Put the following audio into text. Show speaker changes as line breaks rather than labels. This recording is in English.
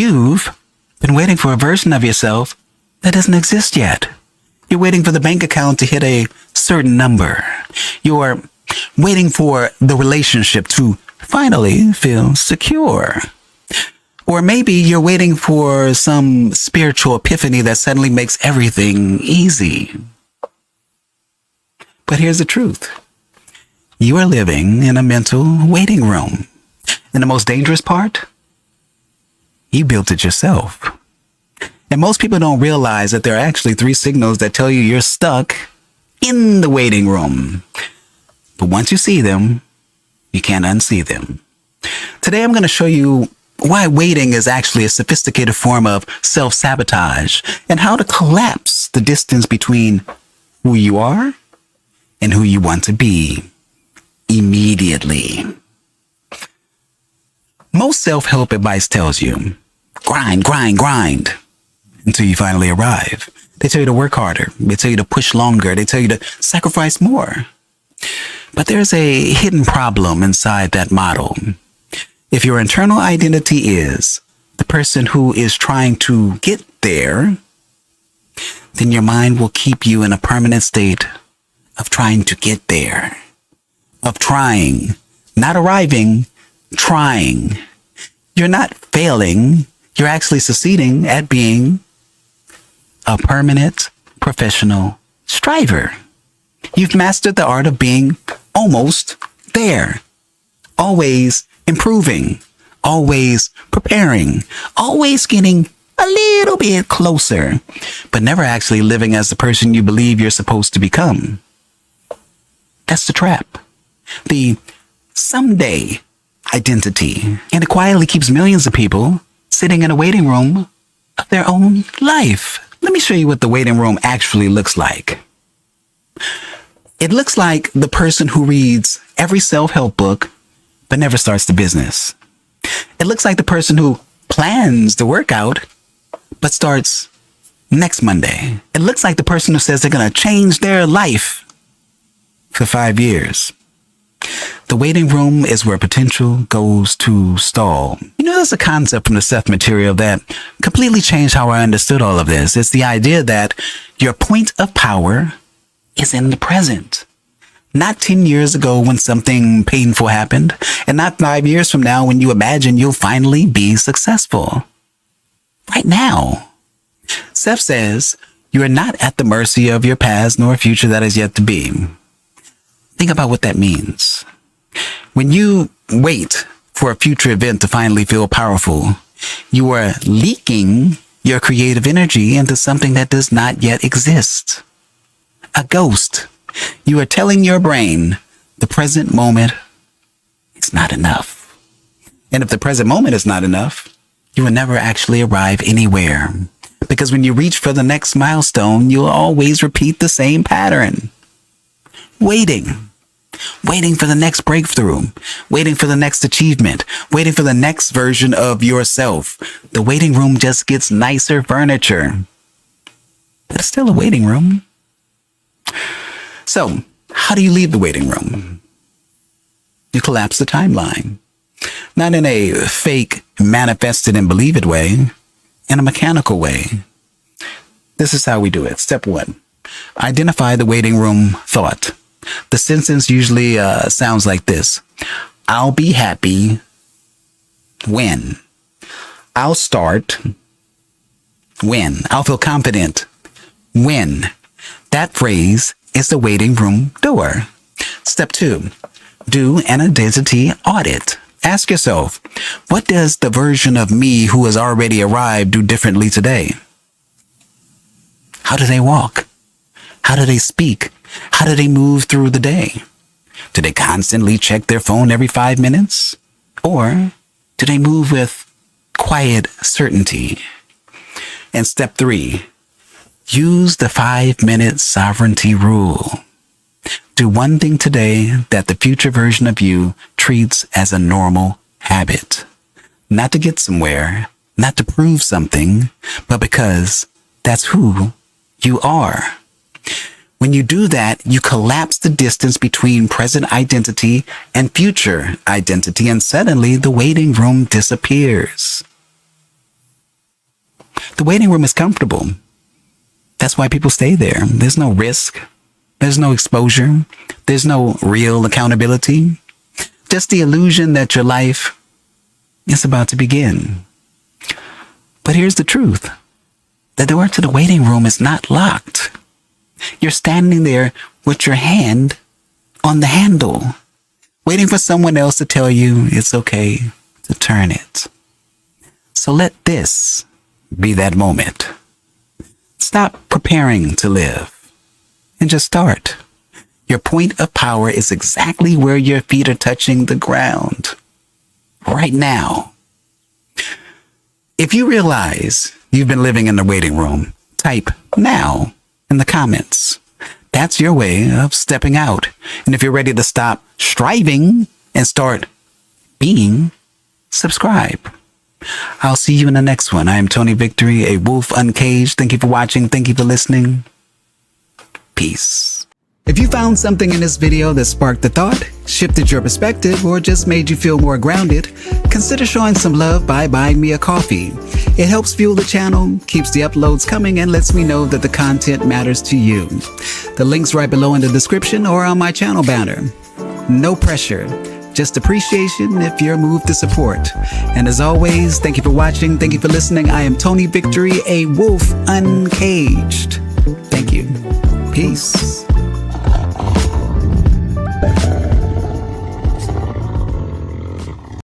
You've been waiting for a version of yourself that doesn't exist yet. You're waiting for the bank account to hit a certain number. You're waiting for the relationship to finally feel secure. Or maybe you're waiting for some spiritual epiphany that suddenly makes everything easy. But here's the truth. You are living in a mental waiting room. And the most dangerous part? You built it yourself. And most people don't realize that there are actually 3 signals that tell you you're stuck in the waiting room. But once you see them, you can't unsee them. Today I'm going to show you why waiting is actually a sophisticated form of self-sabotage and how to collapse the distance between who you are and who you want to be immediately. Most self-help advice tells you, grind, grind, grind until you finally arrive. They tell you to work harder. They tell you to push longer. They tell you to sacrifice more. But there's a hidden problem inside that model. If your internal identity is the person who is trying to get there, then your mind will keep you in a permanent state of trying to get there. Of trying, not arriving, trying. You're not failing. You're actually succeeding at being a permanent professional striver. You've mastered the art of being almost there. Always improving. Always preparing. Always getting a little bit closer. But never actually living as the person you believe you're supposed to become. That's the trap. The someday identity. And it quietly keeps millions of people sitting in a waiting room of their own life. Let me show you what the waiting room actually looks like. It looks like the person who reads every self-help book but never starts the business. It looks like the person who plans the workout but starts next Monday. It looks like the person who says they're going to change their life for 5 years. The waiting room is where potential goes to stall. You know, there's a concept from the Seth Material that completely changed how I understood all of this. It's the idea that your point of power is in the present. Not 10 years ago when something painful happened, and not 5 years from now when you imagine you'll finally be successful. Right now. Seth says, you are not at the mercy of your past nor future that is yet to be. Think about what that means. When you wait for a future event to finally feel powerful, you are leaking your creative energy into something that does not yet exist. A ghost. You are telling your brain the present moment is not enough. And if the present moment is not enough, you will never actually arrive anywhere. Because when you reach for the next milestone, you'll always repeat the same pattern. Waiting. Waiting for the next breakthrough, waiting for the next achievement, waiting for the next version of yourself. The waiting room just gets nicer furniture, but it's still a waiting room. So, how do you leave the waiting room? You collapse the timeline. Not in a fake, manifested and believe it way, in a mechanical way. This is how we do it. Step 1, identify the waiting room thought. The sentence usually sounds like this. I'll be happy when. I'll start when. I'll feel confident when. That phrase is the waiting room door. Step 2, do an identity audit. Ask yourself, what does the version of me who has already arrived do differently today? How do they walk? How do they speak? How do they move through the day? Do they constantly check their phone every 5 minutes? Or do they move with quiet certainty? And step 3, use the 5-minute sovereignty rule. Do one thing today that the future version of you treats as a normal habit. Not to get somewhere, not to prove something, but because that's who you are. When you do that, you collapse the distance between present identity and future identity, and suddenly the waiting room disappears. The waiting room is comfortable. That's why people stay there. There's no risk. There's no exposure. There's no real accountability. Just the illusion that your life is about to begin. But here's the truth. The door to the waiting room is not locked. You're standing there with your hand on the handle, waiting for someone else to tell you it's okay to turn it. So let this be that moment. Stop preparing to live and just start. Your point of power is exactly where your feet are touching the ground. Right now. If you realize you've been living in the waiting room, type now in the comments. That's your way of stepping out. And if you're ready to stop striving and start being, subscribe. I'll see you in the next one. I am Tony Victory, a wolf uncaged. Thank you for watching. Thank you for listening. Peace. If you found something in this video that sparked a thought, shifted your perspective, or just made you feel more grounded, consider showing some love by buying me a coffee. It helps fuel the channel, keeps the uploads coming, and lets me know that the content matters to you. The link's right below in the description or on my channel banner. No pressure, just appreciation if you're moved to support. And as always, thank you for watching, thank you for listening. I am Tony Victory, a wolf uncaged. Thank you. Peace.